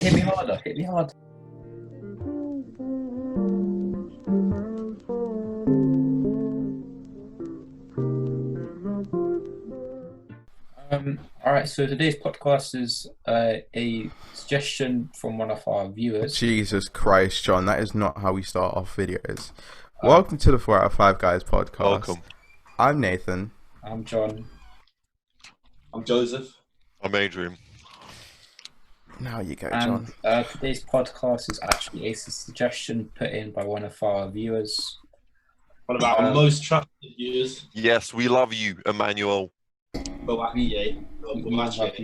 Hit me harder. Hit me hard. All right. So today's podcast is a suggestion from one of our viewers. Jesus Christ, John, that is not how we start off videos. Um, Welcome to the 4outof5guys podcast. Welcome. I'm Nathan. I'm John. I'm Joseph. I'm Adrian. Now you go, And John. today's podcast is actually a suggestion put in by one of our viewers. One of our most trusted viewers. Yes, we love you, Emmanuel. We love you.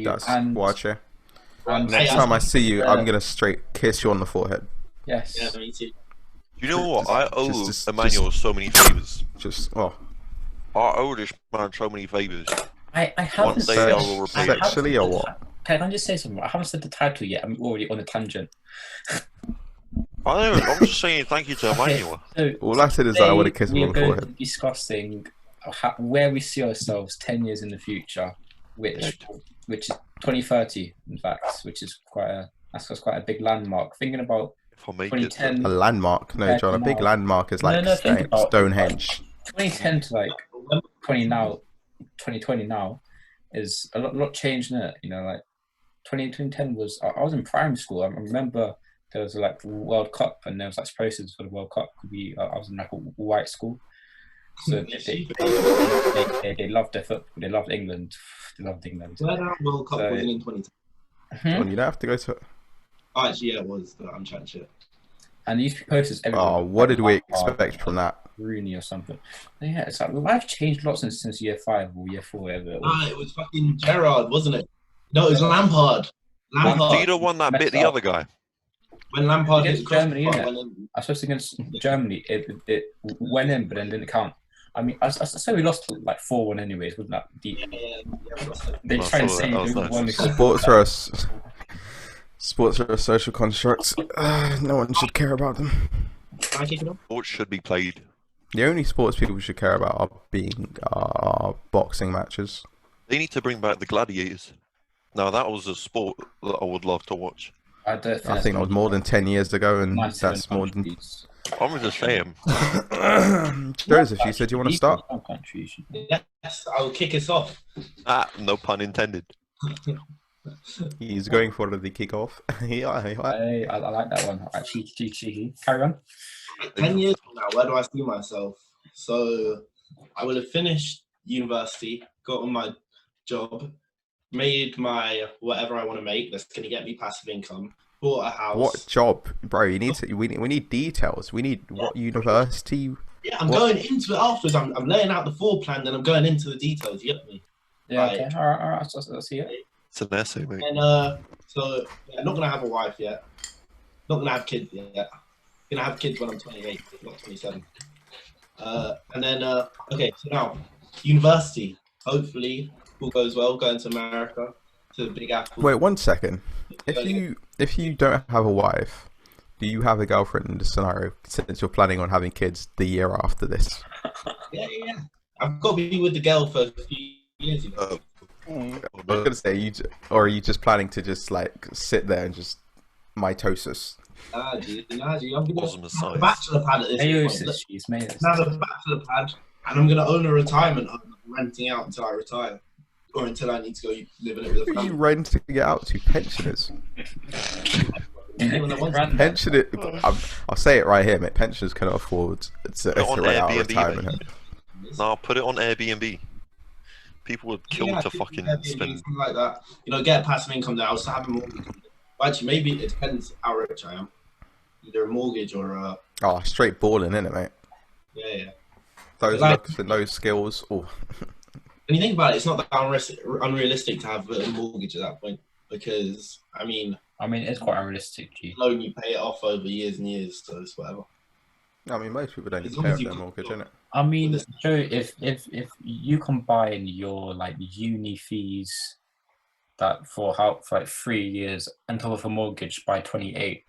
That's And- watch it. And Next time I see you, I'm gonna straight kiss you on the forehead. yes. Yeah, me too. You know what? I owe just- Emmanuel so many favors. Just I owe this man so many favors. I One haven't day said. I will repay it. sexually or what? Can I just say something? I haven't said the title yet. I'm already on a tangent. I know. I'm just saying thank you to Emmanuel. So All I said is that I want to kiss him we on are the going to forehead. be discussing where we see ourselves 10 years in the future, which is 2030, in fact, which is that's quite a big landmark. Thinking about If I make it, 2010, A landmark? No, John. A big landmark is like think about- Stonehenge. 2010 to like 2020 now is a lot changed in it. You know, like 2010 was I was in primary school. I remember there was like the World Cup and there was like posters for the World Cup. I was in like a white school, so they loved their football. They loved England. They loved England. Where that World Cup So- was in 2010. John, you don't have to go to. Oh, actually, yeah, it was. But I'm chatting shit. And these posters everywhere. Oh, what did we Like, expect from that? Rooney or something. Yeah, it's like life changed lots since year 5 or year 4, whatever it was. Ah, it was fucking Gerrard, wasn't it? No, it was Lampard. Dida won that bit the other guy. When Lampard hit Against the Germany, crossbar, innit? went in. I suppose against Germany, it went in, but then didn't count. I mean, I say we lost like 4-1 anyways, wasn't that deep? They I try and saw say that, that was we nice. won because Sports are a social construct. No one should care about them. Can I kick it off? Sports should be played. The only sports people should care about are boxing matches. They need to bring back the gladiators. Now that was a sport that I would love to watch. I don't I think that was more than 10 years ago, and 97 that's more than. countries. I'm just saying. Joseph, you said you want to start? Some countries. Yes, I'll kick us off. No pun intended. He's going for the kickoff. Yeah. I like that one. Actually, cheeky. Carry on. 10 years from now, where do I see myself? So I will have finished university, gotten my job, made my whatever I want to make that's going to get me passive income, bought a house. What job, bro? You need to. We need details. We need what university. Yeah, I'm going into it afterwards. I'm laying out the floor plan, then I'm going into the details. You get me? Yeah, Right. okay. All right. So, see it. It's an essay, mate. And so yeah, not gonna have a wife yet. Not gonna have kids yet. Gonna have kids when I'm 28, not 27. And then okay, so now university. Hopefully, all goes well. Going to America, to the Big Apple. Wait 1 second. If you don't have a wife, do you have a girlfriend in this scenario? Since you're planning on having kids the year after this. Yeah. I've got to be with the girl for a few years. You know? I was gonna say or are you just planning to just like sit there and just mitosis? Nah, G. I'm gonna Wasn't a have size. a bachelor pad at this point. Look, She's made it. now the bachelor pad, and I'm gonna own a retirement home, renting out until I retire, or until I need to go live in it with a Who are you family. renting it out to? Pensioners. Anyone that wants Grand- Pensioners. I'll say it right here, mate. Pensioners cannot afford to on rent out a Airbnb, retirement mate. home. No, put it on Airbnb. People would kill Yeah, to Airbnb, fucking spend. something like that. You know, get passive income there. I also have a mortgage. Well, actually, maybe it depends how rich I am. Either a mortgage or a Oh, straight balling, innit, mate? yeah. Those Like- looks and those skills. Oh, When you think about it, it's not that unrealistic to have a mortgage at that point because I mean, it's quite unrealistic, G. loan you pay it off over years and years, so it's whatever. I mean, most people don't As even long pay as off you their put- mortgage, innit? I mean, Joe, if you combine your like uni fees that for like 3 years and top of a mortgage by 28,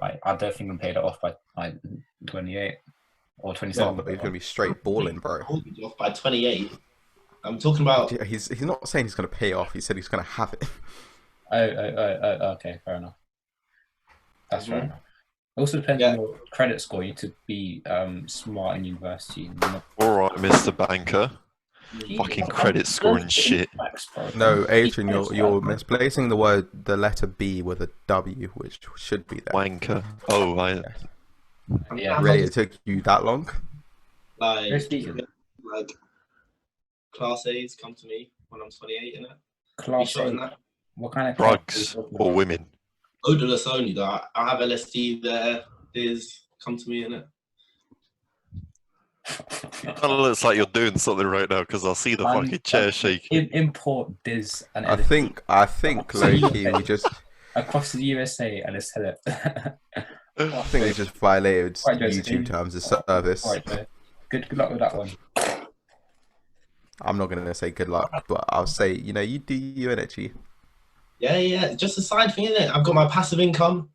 like I don't think I'm paid it off by like 28 or No, 27. but he's gonna be straight balling, bro. Mortgage off by 28. I'm talking about Yeah, he's not saying he's gonna pay off. He said he's gonna have it. Oh, okay, fair enough. That's fair enough. It also depends Yeah. on your credit score. You need to be smart in university. All right, Mr. Banker. Fucking credit score and shit. No, Adrian, you're misplacing the letter B with a W, which should be there. Wanker. Oh, Yeah. Really, it took you that long? Like class A's come to me when I'm 28, innit? Class A. That. What kind of drugs or women? Odorless only, though. I have LSD there. There's come to me, innit? It kind of looks like you're doing something right now because I see the fucking chair shaking. Import Diz and I think low-key we just across the USA and let's sell it. I think we just violated YouTube terms of service. Right, good luck with that one. I'm not gonna say good luck, but I'll say you do you energy. Yeah, just a side thing, innit? I've got my passive income,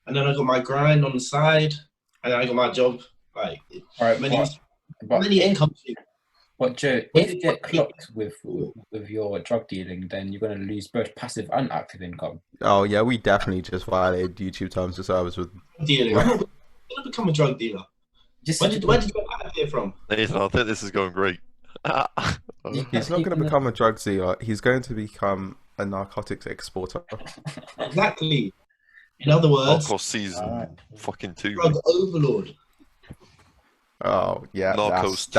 and then I got my grind on the side, and then I got my job. Like, all right, many income streams. But Joe, if you get clocked with your drug dealing, then you're going to lose both passive and active income. Oh yeah, we definitely just violated YouTube terms of service with dealing. I'm going to become a drug dealer. Where did you get that idea from? Nathan, I think this is going great. He's not going to become a drug dealer. He's going to become a narcotics exporter. Exactly. In other words, Narcos season fucking 2. Drug overlord. Oh yeah, Narcos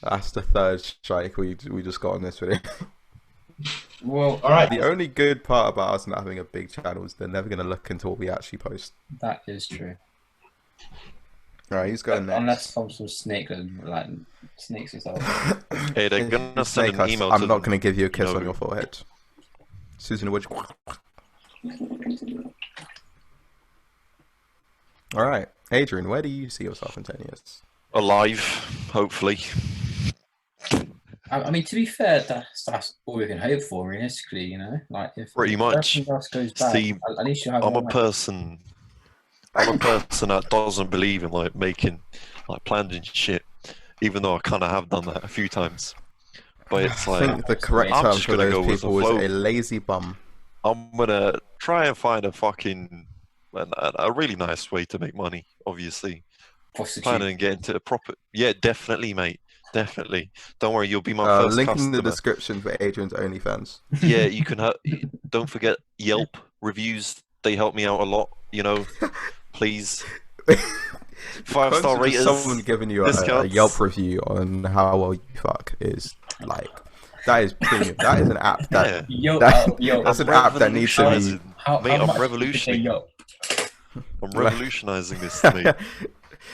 that's the third strike we just got on this video. Well, all right. The only good part about us not having a big channel is they're never going to look into what we actually post. That is true. All right, who's going next? Unless some snake like snakes and stuff. Hey, they're gonna send an email. I'm not going to give you a kiss on your forehead. Susan Wood. All right, Adrian, where do you see yourself in 10 years? Alive, hopefully. I mean, to be fair, that's all we can hope for, realistically. Like if Pretty much. everything else goes bad, See, at least you have. I'm a person that doesn't believe in like making like plans and shit, even though I kind of have done that a few times. But it's like, I think the correct term for those people is a lazy bum. I'm gonna try and find a really nice way to make money. Obviously, planning and getting to a proper. Yeah, definitely, mate. Definitely. Don't worry, you'll be my first link customer. in the description for Adrian's OnlyFans. Yeah, you can. Don't forget Yelp reviews. They help me out a lot. Please. 5-star raters. Someone giving you a Yelp review on how well you fuck is like that is premium. That is an app that, that's an app that needs to be. Mate, I'm revolutionizing. I'm revolutionizing this, mate.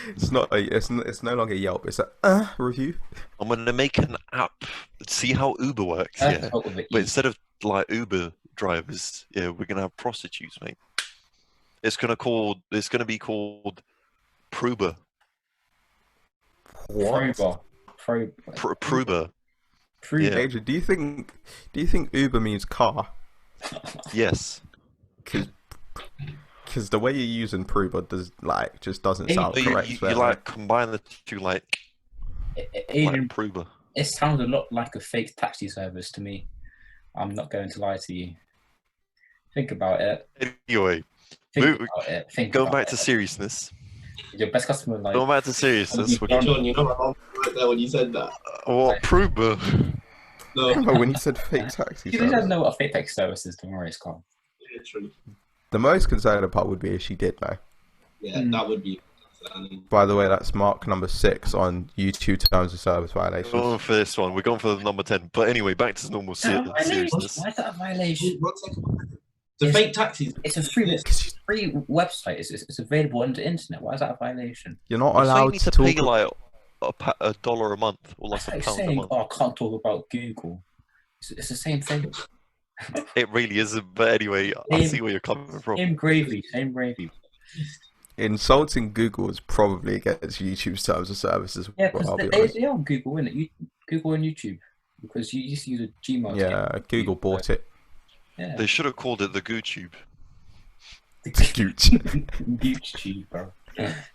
It's not. It's no longer Yelp. It's a review. I'm gonna make an app. See how Uber works, yeah. But instead of like Uber drivers, yeah, we're gonna have prostitutes, mate. It's gonna be called Pruber. What? Pruber. Yeah. Adrian, do you think Uber means car? Yes. Because the way you're using Pruber just doesn't sound correct. You like combine the two like Pruber. It sounds a lot like a fake taxi service to me. I'm not going to lie to you. Think about it. Anyway, going back to seriousness. Your best customer, like. Going back to seriousness. John, you know my mom right there when you said that. What Pruber? No, when you said fake taxi. You don't know what a fake taxi service is. Don't worry, it's calm. Yeah, true. The most concerning part would be if she did know. Yeah, that would be. By the way, that's mark number 6 on YouTube terms of service violations. We're going for this one. We're going for the number 10. But anyway, back to normal seriousness. Why is that a violation? 1 second. The fake taxis. It's a free website. It's available on the internet. Why is that a violation? You're not allowed to pay like $1 a month or like it's £1 saying, a month. I can't talk about Google. It's the same thing. It really isn't. But anyway, I see where you're coming from. Same gravy. Insulting Google is probably against YouTube's terms of service as well. Yeah, because they are on Google, isn't it? Google and YouTube. Because you used to use a Gmail. Yeah, Google bought it. Yeah. They should have called it the GooTube. The Gooch. GoochTube, bro.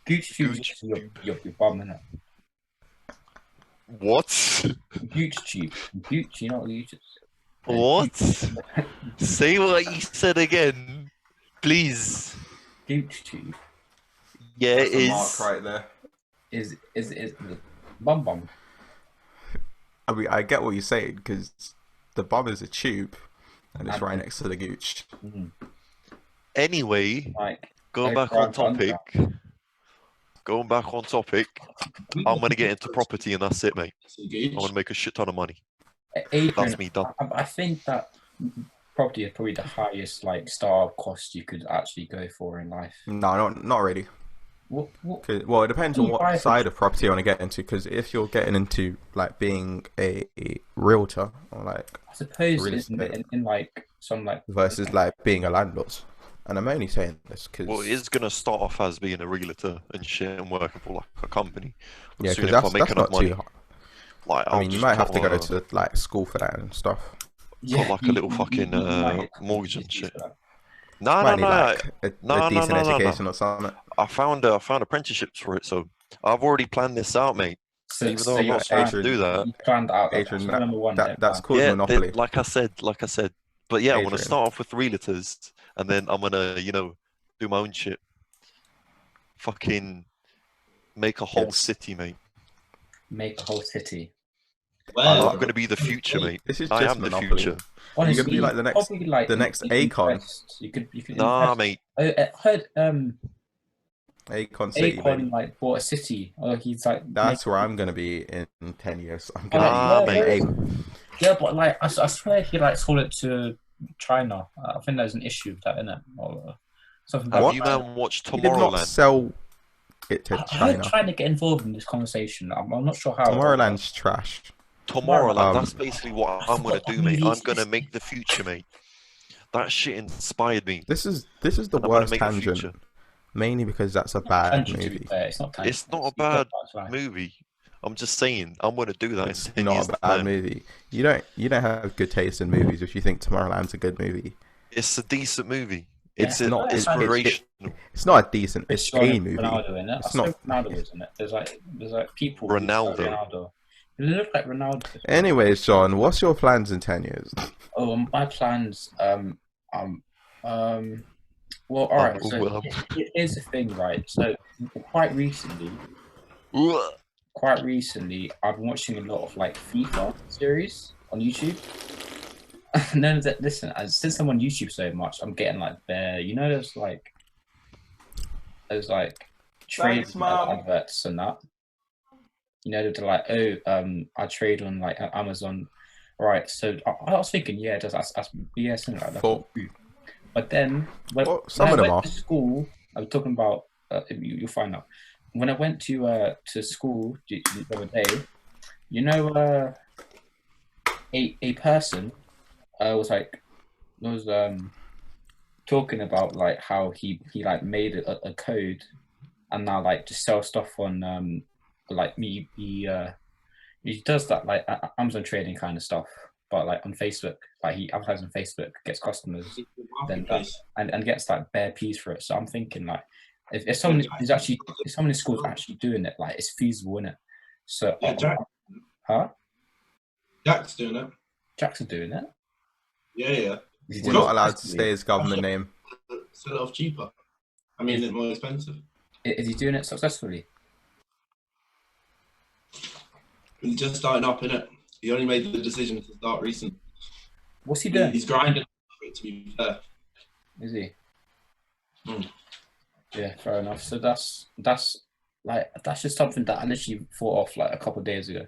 GoochTube is your bum, innit? What? GoochTube. Gooch, you know what Gooch is? What? Say what you said again, please. Gooch tube. Yeah, That's it is. Mark right there. Is bum bum. I mean, I get what you're saying because the bum is a tube, and it's right next to the gooch. Anyway, like, going back on topic. Going back on topic. I'm gonna get into property, and that's it, mate. I'm gonna make a shit ton of money. Adrian, that's me done. I think that property is probably the highest like startup cost you could actually go for in life. No, not really. What? Well, it depends on what side of property you want to get into. Because if you're getting into like being a realtor or like, I suppose in like some like versus like being a landlord. And I'm only saying this because well, it is gonna start off as being a realtor and shit and working for like a company. But yeah, because that's not too hard. Like, I mean, you might have to go to like school for that and stuff. Yeah, like a little fucking mortgage and shit. No, like a decent education or something. I found apprenticeships for it, so I've already planned this out, mate. Even though I'm not supposed to do that. You planned out. Adrian, that's called monopoly. Like I said. But yeah, I'm gonna start off with realtors, and then I'm gonna, do my own shit. Fucking make a whole city, mate. Make a whole city. Well, I'm gonna be the future, mate. This is I just am monopoly. the future. Honestly, you're gonna be like the next Akon. You could. Nah, mate. I heard Akon City. Akon like bought a city. Oh, he's like. That's where I'm gonna be in 10 years. I'm gonna mate. Yeah, but like I swear he like sold it to China. I think there's an issue with that, isn't it? Or something. Have you man watched Tomorrowland? He did not sell it to China. I'm trying to get involved in this conversation. I'm not sure how. Tomorrowland's trash. Tomorrowland, that's basically what I'm gonna do, mate. I'm gonna make the future, mate. That shit inspired me. This is the worst tangent. Mainly because that's a bad movie. It's not a bad movie. I'm just saying, I'm gonna do that. It's not a bad movie. You don't have good taste in movies if you think Tomorrowland's a good movie. It's a decent movie. It's not inspirational. It's not a decent. It's a movie. Ronaldo in it. It's not. Ronaldo is in it. There's like people. Ronaldo. It looks like Ronaldo. Anyways, Sean, what's your plans in 10 years? Oh, my plans. Well, all right. So here's the thing, right? So quite recently, I've been watching a lot of like FIFA series on YouTube. No, listen, since I'm on YouTube so much, I'm getting like there's like trade adverts and that. They're like, I trade on like Amazon, right? So I was thinking, yeah, that's something like that. But then when I went to school, I'm talking about. You'll find out. When I went to school the other day, a person was talking about like how he like made a code and now like to sell stuff on like he does that like Amazon trading kind of stuff, but like on Facebook, like he advertises on Facebook, gets customers, then and gets like bare peas for it. So I'm thinking like if someone in school is actually doing it, like it's feasible, isn't it? So Jack's doing it. Jackson doing it. Yeah. We're not allowed to say his government name. Sell it off cheaper. I mean, it's more expensive. Is he doing it successfully? He's just starting up, innit? He only made the decision to start recently. What's he doing? He's grinding for it, to be fair. Is he? Mm. Yeah, fair enough. So that's just something that I literally thought of like a couple of days ago.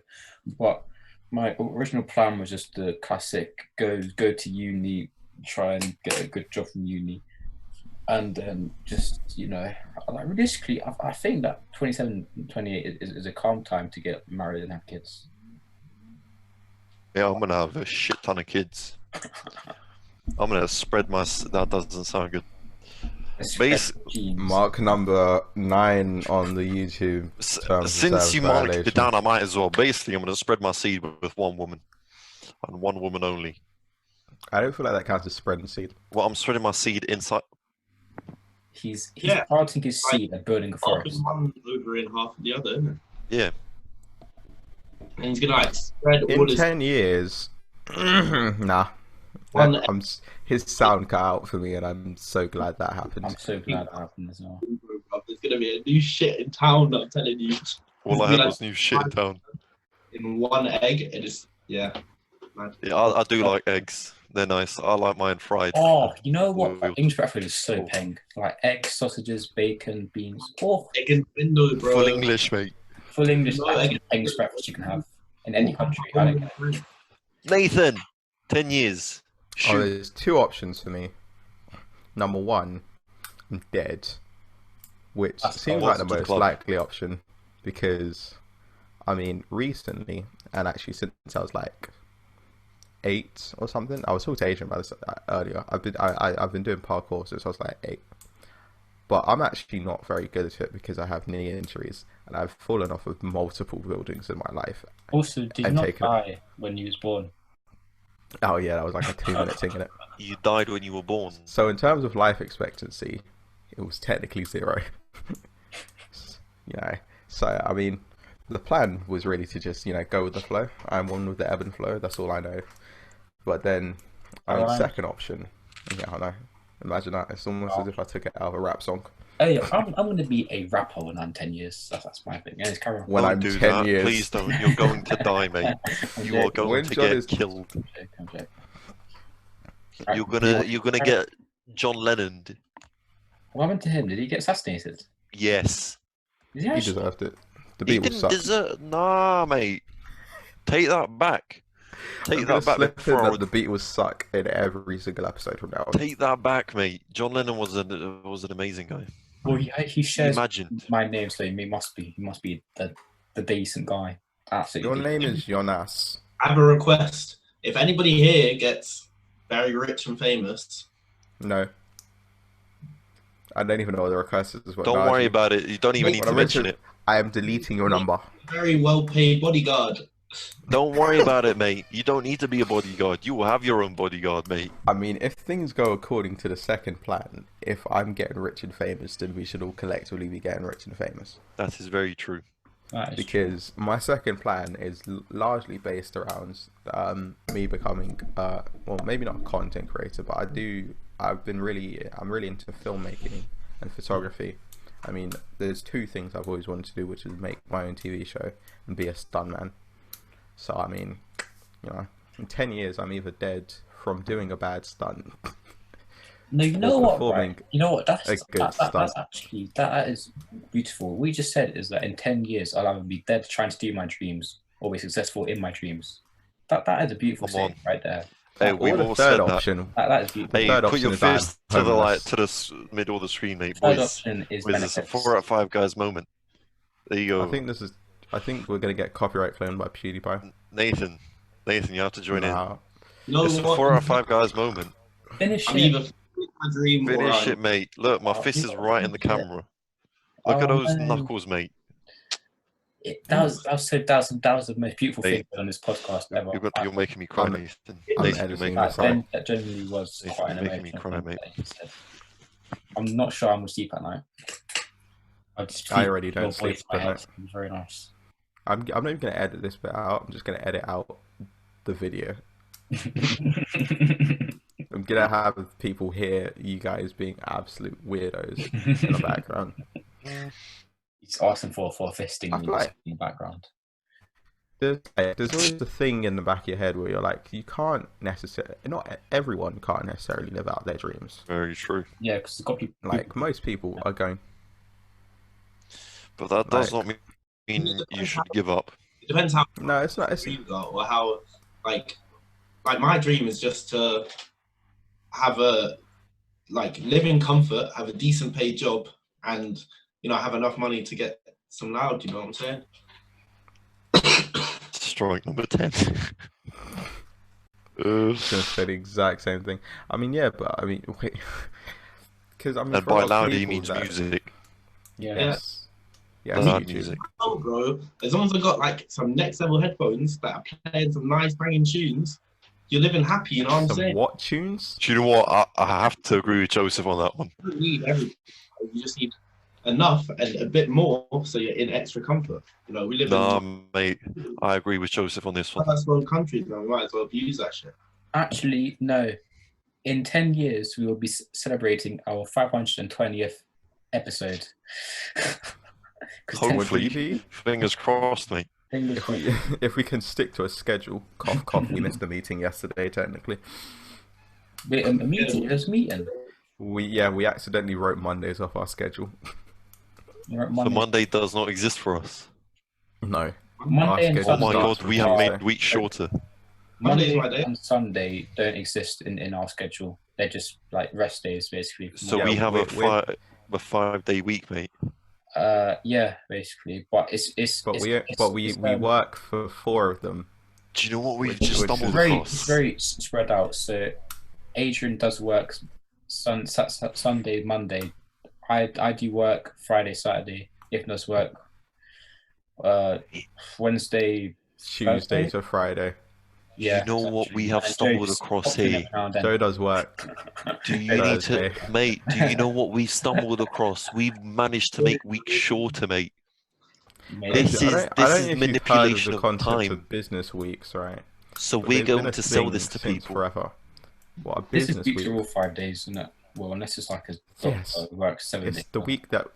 But my original plan was just the classic go to uni, try and get a good job from uni, and then just like realistically, I think that 27, 28 is a calm time to get married and have kids. Yeah, I'm gonna have a shit ton of kids. I'm gonna spread my. That doesn't sound good. Mark number 9 on the YouTube. Since you marked it down, I might as well. Basically, I'm gonna spread my seed with one woman, and one woman only. I don't feel like that counts as spreading seed. Well, I'm spreading my seed inside. He's planting his seed and building a forest. One over in half of the other, isn't it? Yeah. And he's gonna like spread in 10 years. Nah. His sound cut out for me, and I'm so glad that happened. I'm so glad that happened as well. There's gonna be a new shit in town. I'm telling you. All I heard was new shit in town. In one egg, it is Yeah, I do like eggs. They're nice. I like mine fried. Oh, you know what? English breakfast is so peng. Like eggs, sausages, bacon, beans. Oh, egg and window, bro. Full English, mate. Full English. English breakfast you can have in any country. Nathan, 10 years. Shoot. Oh, there's two options for me. Number one, I'm dead, which seems like the most likely option because, I mean, recently, and actually since I was like 8 or something, I was talking to Adrian about this earlier. I've been doing parkour since I was like 8, but I'm actually not very good at it because I have knee injuries and I've fallen off of multiple buildings in my life. Also, did you not die when you was born? Oh yeah, that was like a 2-minute thing in it. You died when you were born. So in terms of life expectancy, it was technically 0. So I mean, the plan was really to just go with the flow. I'm one with the ebb and flow. That's all I know. But then, second option. Yeah, I know. Imagine that. It's almost as if I took it out of a rap song. Hey, I'm going to be a rapper when I'm 10 years. That's my thing. Anyways, carry on. When I'm 10 years. Please don't. You're going to die, mate. You are going to get killed. You're gonna get John Lennon. What happened to him? Did he get assassinated? Yes. He deserved it. The beat was suck. Nah, mate. Take that back. Take that back. The beat was suck in every single episode from now on. Take that back, mate. John Lennon was an amazing guy. Well, he shares my name, so he must be the decent guy. Absolutely. Your name is Jonas. I have a request. If anybody here gets very rich and famous, no. I don't even know what the request is. Don't worry about it. You don't even need to mention it. I am deleting your number. Very well-paid bodyguard. Don't worry about it, mate. You don't need to be a bodyguard. You will have your own bodyguard, mate. I mean, if things go according to the second plan, if I'm getting rich and famous, then we should all collectively be getting rich and famous. That is very true. Because my second plan is largely based around me becoming, well, maybe not a content creator, but I'm really into filmmaking and photography. I mean, there's two things I've always wanted to do, which is make my own TV show and be a stuntman. So, I mean, in 10 years, I'm either dead from doing a bad stunt. No, you know what, right? You know what? That is beautiful. We just said is that in 10 years, I'll either be dead trying to do my dreams or be successful in my dreams. That is a beautiful thing right there. Hey, we've all said that. That is beautiful. Hey, put your fist to the middle of the screen, mate. Third option is this a 4outof5guys moment. There you go. I think we're gonna get copyright claimed by PewDiePie. Nathan, you have to join in. No, it's a 4outof5guys moment. Finish it. Finish it, mate. Look, my fist is right in the camera. Look at those knuckles, mate. That was the most beautiful thing on this podcast ever. You're making me cry, Nathan. That genuinely was quite an making me cry, mate. I'm not sure I'm gonna sleep at night. I already don't sleep at night. Very nice. I'm not even gonna edit this bit out. I'm just gonna edit out the video. I'm gonna have people hear you guys being absolute weirdos in the background. He's asking for fisting in the background. There's always a thing in the back of your head where you're like, you can't necessarily, not everyone can't necessarily live out their dreams. Very true. Yeah, because got people. Like most people are going. But that does not mean you should give up. It depends how. No, it's not. It's or how like my dream is just to have live in comfort, have a decent paid job, and have enough money to get some loud. You know what I'm saying? Strike number 10. I was gonna say the exact same thing. I mean, yeah, but I mean, wait, because I'm. And by loud, he means music. Yes. Yeah, music. Oh, bro! As long as I got some next level headphones that are playing some nice banging tunes, you're living happy. You know what I'm saying? What tunes? Do you know what? I have to agree with Joseph on that one. You don't need everything. You just need enough and a bit more, so you're in extra comfort. We live in. Mate, I agree with Joseph on this one. First world countries, man. We might as well use that shit. Actually, no. in 10 years, we will be celebrating our 520th episode. Hopefully, fingers crossed, mate. If we can stick to a schedule, cough, cough. We missed a meeting yesterday, technically. Wait, a meeting? It was a meeting. We accidentally wrote Mondays off our schedule. So Monday does not exist for us. No. Monday and oh my god, we have made weeks shorter. Monday and Sunday don't exist in our schedule. They're just like rest days, basically. So we have a 5-day week, mate. Yeah, basically, but we work for 4 of them. Do you know what we've just stumbled across? It's very spread out. So Adrian does work Sunday, Monday. I do work Friday, Saturday. If does work Wednesday, Tuesday to Friday. Yeah. You know what we have stumbled across here? Joe does work. Do you need to, mate? Do you know what we've stumbled across? We've managed to make weeks shorter, mate. This is manipulation of time. Of business weeks, right? So we're going to sell this to people forever. What a business week? These are all 5 days, isn't it? Well, unless it's like a doctor who works 7 days. It's the week that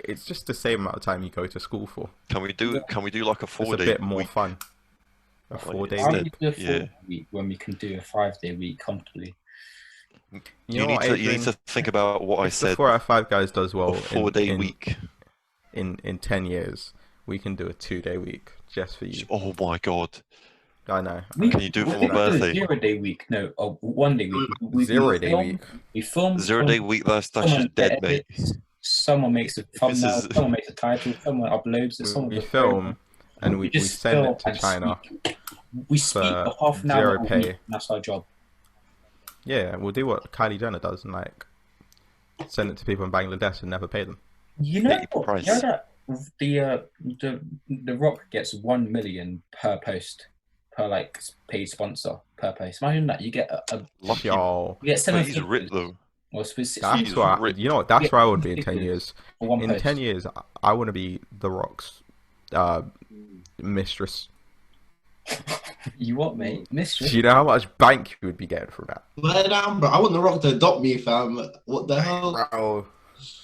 it's just the same amount of time you go to school for. Can we do like a 4-day? It's a bit more week? Fun. A 4-day week. Do a 4-day week when we can do a 5-day week comfortably. You need to think about what I said. 4outof5 guys does well. A 4-day week. In 10 years, we can do a 2-day week just for you. Oh my god. I know. Can you do it for my birthday? 0-day week. No, a 1-day week. 0-day week. We film. 0-day week. That's just dead, mate. Someone makes a thumbnail. Someone makes a title. Someone uploads it. We film and we send it to China. We speak for half an hour. 0 pay. That's our job. Yeah, we'll do what Kylie Jenner does and like send it to people in Bangladesh and never pay them. You know what? You know that the Rock gets 1 million per post. Per like paid sponsor per post. Imagine that you get a lucky. You get 7. He's rich though. Well, that's why you know what? That's where I would be in 10 years. In 10 years, I want to be the Rock's mistress. You what, mate? Mistress? Do you know how much bank you would be getting from that? Well, damn, bro. I want the Rock to adopt me, fam. What the hell? Bro,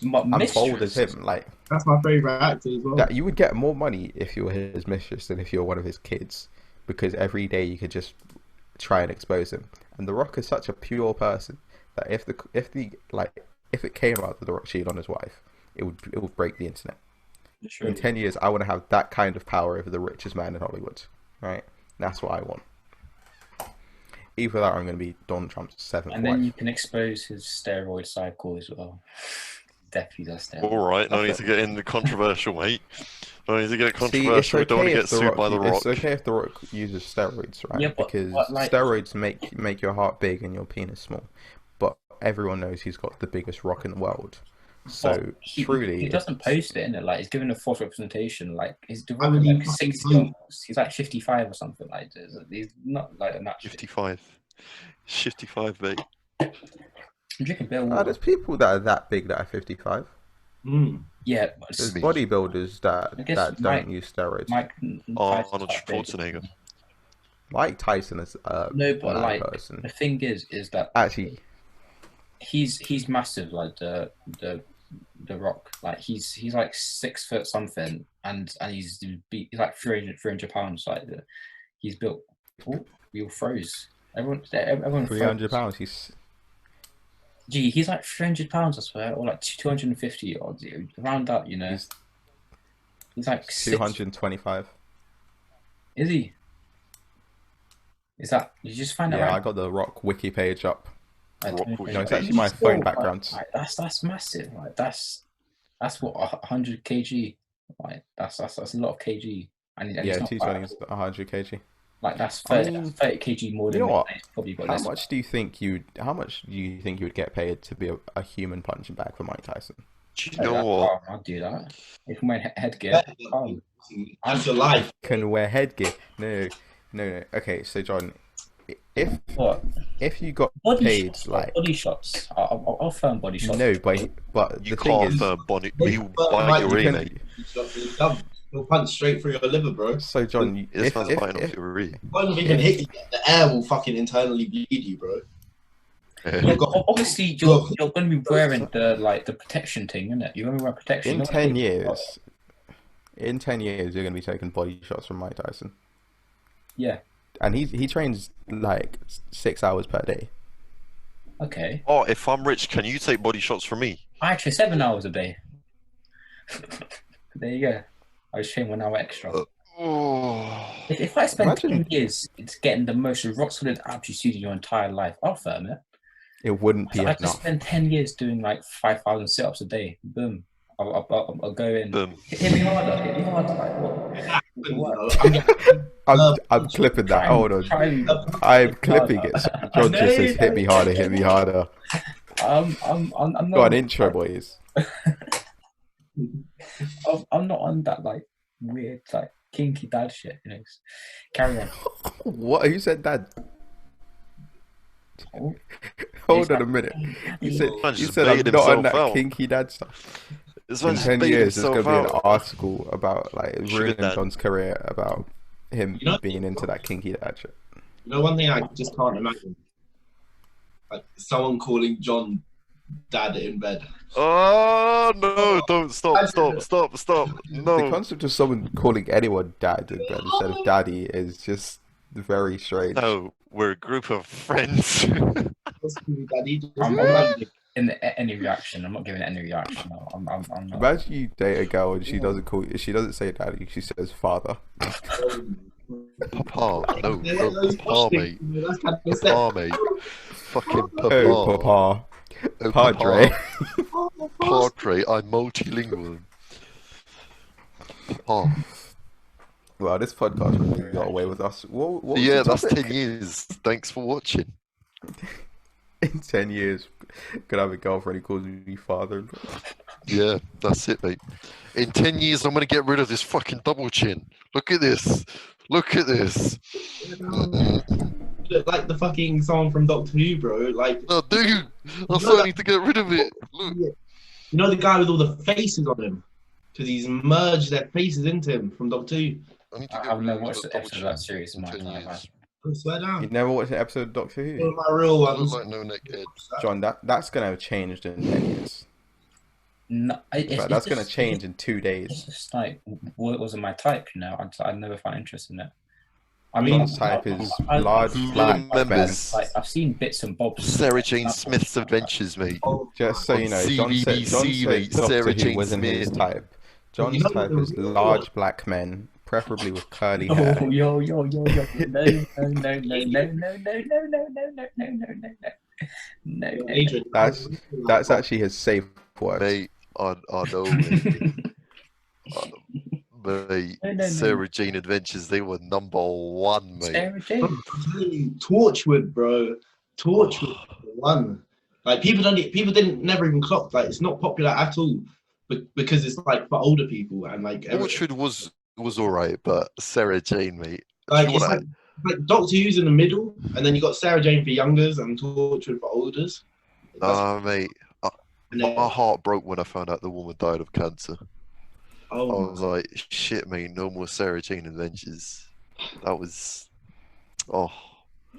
I'm bold as him. Like that's my favorite actor as well. That you would get more money if you were his mistress than if you were one of his kids. Because every day you could just try and expose him, and The Rock is such a pure person that if it came out that The Rock cheated on his wife, it would break the internet. Sure. In 10 years, I want to have that kind of power over the richest man in Hollywood, right? That's what I want. Either that, or I'm going to be Donald Trump's 7th wife. And then you can expose his steroid cycle as well. Definitely does steroid. All right, no need to get in the controversial, mate. No need to get controversial. We don't want to get sued by The Rock. It's okay if The Rock uses steroids, right? Yeah, because steroids make your heart big and your penis small. But everyone knows he's got the biggest rock in the world. So truly, he doesn't post it, innit? Like he's giving a false representation. Like he's like 60. He's like 55 or something. Like he's not like a natural. 55, mate. I'm drinking beer water. There's people that are that big that are 55. Yeah, there's bodybuilders that don't use steroids. Arnold Schwarzenegger. Mike Tyson is no, but like person. The thing is that actually he's massive. Like the Rock, like he's like 6 foot something, and he's like 300 pounds. Like he's built. Oh, we all froze. Everyone 300 pounds. He's like 300 pounds, I swear, or like 250 or around that, you know. He's like 225. Is he? Is that? Did you just find out? Yeah, I got the Rock wiki page up. No, it's actually my phone background. Like, that's massive. Like that's what 100 kg. Like that's a lot of kg. And yeah, 220 is 100 kg. Like that's 30 kg more than what? Probably got. How much do you think you would get paid to be a human punching bag for Mike Tyson? Do you know what? I'll do that. If I'm wearing headgear, how's your life? Can wear headgear? No. Okay, so John, if you got paid like body shots, I'll film body shots. No, but you the thing is, you bite your ear, mate. He'll punch straight through your liver, bro. So John, if biting off your ear, won't even hit you. The air will fucking internally bleed you, bro. Obviously, you're going to be wearing the protection thing, isn't it? You're going to wear protection. In 10 years, you're going to be taking body shots from Mike Tyson. Yeah. And he trains like 6 hours per day. Okay. Oh, if I'm rich, can you take body shots from me? I train 7 hours a day. There you go. I was training 1 hour extra. If I spend 10 years getting the most rock solid abs you see in your entire life, I'll firm it. It wouldn't be enough. I just spend 10 years doing like 5,000 sit-ups a day. Boom. I'll go in. Boom. Hit me harder. Like what? I'm clipping that. Hold on. I'm clipping it. So John just says, "Hit me harder. Hit me harder." I'm not. Got an intro, boys. I'm not on that like weird like kinky dad shit. You know. Carry on. What? Who said that? Oh. Hold on a minute. You said I'm not on that kinky dad stuff. In 10 years, there's going to be an article about like ruining John's career about him being into that kinky dad shit. You know, one thing I just can't imagine, like someone calling John dad in bed. Oh no! Don't stop! No. The concept of someone calling anyone dad in bed instead of daddy is just very strange. No, we're a group of friends. I'm not giving any reaction. I'm not giving any reaction. I'm not. Imagine you date a girl and she doesn't say daddy, she says father. Papa, no, Papa, mate. Papa, mate. Fucking Papa. Oh, Papa. Oh, Padre. Padre, I'm multilingual. Papa. Well, this podcast really got away with us. What yeah, that's 10 years. Thanks for watching. In 10 years, gonna have a girlfriend who calls me father. Yeah, that's it, mate. In 10 years, I'm gonna get rid of this fucking double chin. Look at this. Look at this. Look like the fucking song from Doctor Who, bro. Like, no, dude, I'm starting to get rid of it. Look. You know the guy with all the faces on him? Because he's merged their faces into him from Doctor Who. I've never watched the episode of that series in my life. I swear down. You never watched an episode of Doctor Who? One of my real ones. Like no neckhead. John, that's gonna have changed in 10 years. No, that's gonna change in 2 days. It's just like, what wasn't my type, you know? I never found interest in it. I mean, my type is large black members. Like, I've seen bits and bobs. Sarah Jane Smith's Adventures, mate. Just so you know, John said Sarah Jane wasn't his type. John's type is large black men, preferably with curly hair. Oh, yo. No. Adrian, that's actually his safe word. Mate, I know, mate. Sarah Jane Adventures, they were #1, mate. Sarah Jane. Torchwood, bro. Torchwood one. Like people didn't never even clock. Like it's not popular at all, because it's like for older people and like. Torchwood was alright, but Sarah Jane, mate. Like it's like Doctor Who's in the middle, and then you got Sarah Jane for youngers and Torchwood for olders. Mate. My heart broke when I found out the woman died of cancer. Oh, I was like, shit, mate, no more Sarah Jane Adventures. That was, I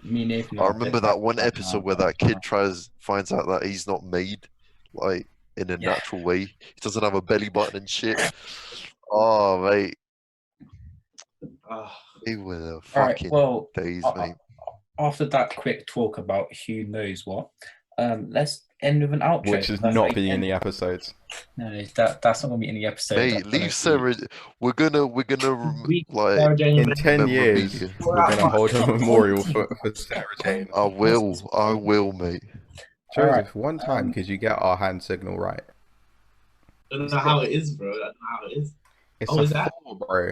remember that one episode where that kid finds out that he's not made, like, in a natural way. He doesn't have a belly button and shit. Oh, mate. They were the fucking days, mate. After that quick talk about who knows what, let's end with an outro. Which is not being in the episodes. No, that's not gonna be in the episode. Mate, leave Sarah. We're gonna like in 10 years. We're gonna hold a memorial for Sarah Jane. I will, mate. Joseph, one time could you get our hand signal right? I don't know how it is, bro. I don't know how it is. It's a 4, bro.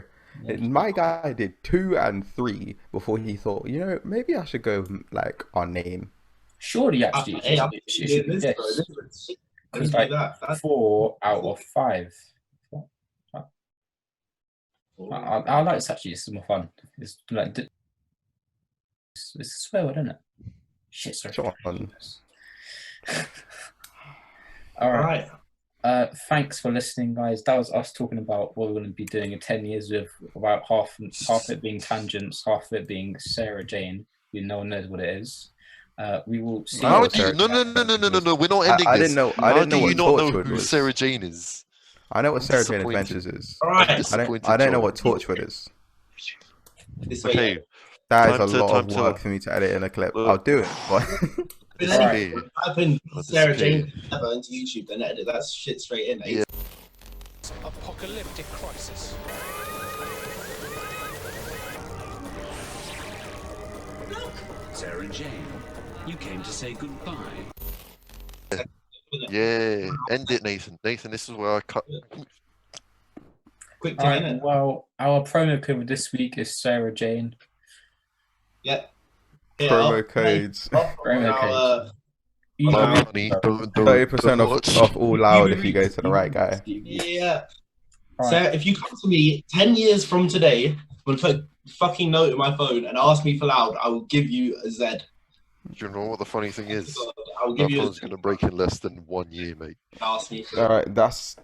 My guy did 2 and 3 before he thought, maybe I should go like our name. Surely, actually, it should be this. Because like 4 out of 5. I like this actually. This is more fun. It's like it's a swear word, isn't it? Shit, sorry. All right. Thanks for listening, guys. That was us talking about what we're going to be doing in 10 years, with about half of it being tangents, half of it being Sarah Jane, who no one knows what it is. We will see. How do you? No. We're not ending I this. didn't know. I How didn't do know you what not know Torchwood who was. Sarah Jane is? I know what I'm Sarah Jane disappointed. Adventures is. All right. I don't know what Torchwood is. This way, Okay, That is Time a to- lot time of to- work for me to edit in a clip. Look. I'll do it, but disappear. Type in Let's Sarah disappear. Jane ever into YouTube, then edit that shit straight in. Yeah. Apocalyptic crisis. Sarah Jane, you came to say goodbye. Yeah, end it, Nathan. Nathan, this is where I cut. Quick All thing, right. innit? Well, our promo code this week is Sarah Jane. Yeah. promo codes. Promo codes. Money, don't 30% watch. off all loud if you go to the right guy. Yeah. Right. Sarah, if you come to me 10 years from today, I'm going to put a fucking note in my phone and ask me for loud, I will give you a Z. Do you know what the funny thing is? I will give That you a phone's Z. going to break in less than 1 year, mate. Ask me for All right, that's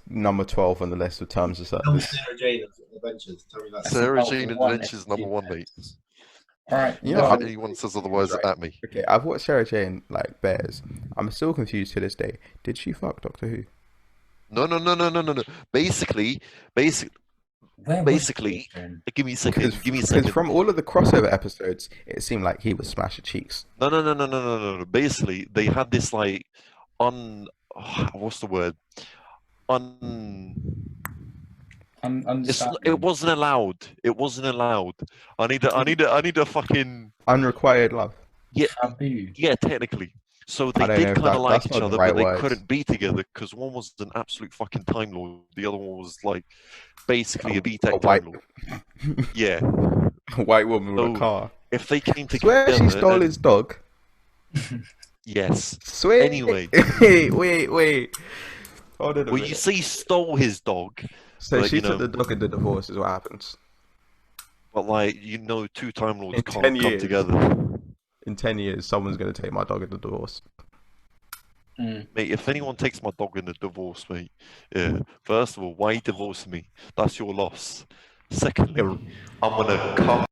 number 12 on the list of terms of Tell me service. Sarah Jane Adventures. Tell me that. Sarah about Jane one Adventures number 1, mate. All right. You know, If I'm- anyone says otherwise, Right. at me. Okay, I've watched Sarah Jane like bears. I'm still confused to this day. Did she fuck Doctor Who? No. Basically, Where was basically, she then? give me a second. Give me a Because second. from all of the crossover episodes, it seemed like he was smashing cheeks. No. Basically, they had this like what's the word? It wasn't allowed. It wasn't allowed. I need a fucking Unrequited love. Taboo. yeah, technically. So I they don't know did if kind of that- like that's each not the other, right but they words. couldn't be together because one was an absolute fucking time lord. The other one was like basically a B-Tech white- time lord. Yeah. A white woman with a So, car. If they came together, Swear she stole and- his dog. Yes. Swear. Anyway. Wait. Hold on a Well, minute. you say stole his dog, So but, she you took know- the dog in the divorce is what happens. but like two time lords In can't 10 come years. together. In 10 years, someone's going to take my dog in the divorce. Mm. Mate, if anyone takes my dog in the divorce, mate, yeah. First of all, why you divorcing me? That's your loss. Secondly, I'm gonna come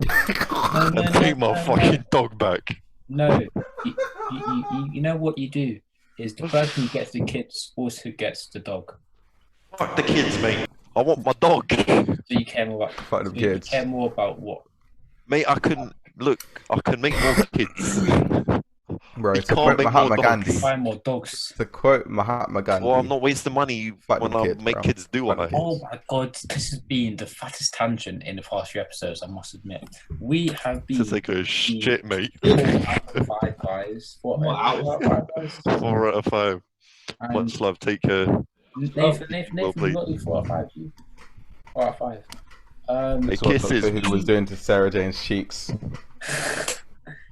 and take my fucking dog back. No, you know what you do is the person who gets the kids also gets the dog. Fuck the kids, mate. I want my dog. So you care more about Fuck them so you kids. care more about what? Mate, I can make more kids. Bro, You to can't quote make Mahatma more Gandhi. dogs. Buy more dogs. To quote Mahatma Gandhi. Well, I'm not wasting money Fuck when them I kids, make bro. kids do what I Fuck them Oh my god, this has been the fattest tangent in the past few episodes, I must admit. We have been to take a shit, mate. 4 out of 5 guys. What, What, out of 5 guys? 4 out of 5. And Much love. Take care. Nathan, Well you played. got you 4 out of 5. 4 out of 5. Hey, That's what kisses. Doctor Who was doing to Sarah Jane's cheeks.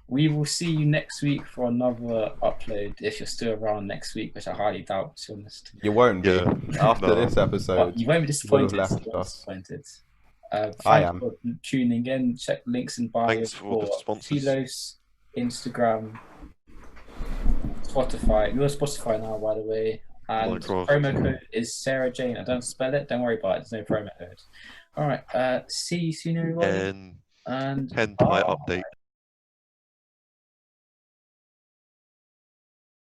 We will see you next week for another upload if you're still around next week, which I highly doubt, to be honest. You won't be. Yeah. After No. this But episode, you won't be disappointed. left You won't be us. disappointed. I Thanks am. for tuning in. Check links in bio Thanks for the sponsors. Philos, Instagram, Spotify. We're on Spotify now, by the way. And my God. promo code is Sarah Jane. I don't spell it. Don't worry about it. There's no promo code. All right. See you soon, everyone. And And hentai update.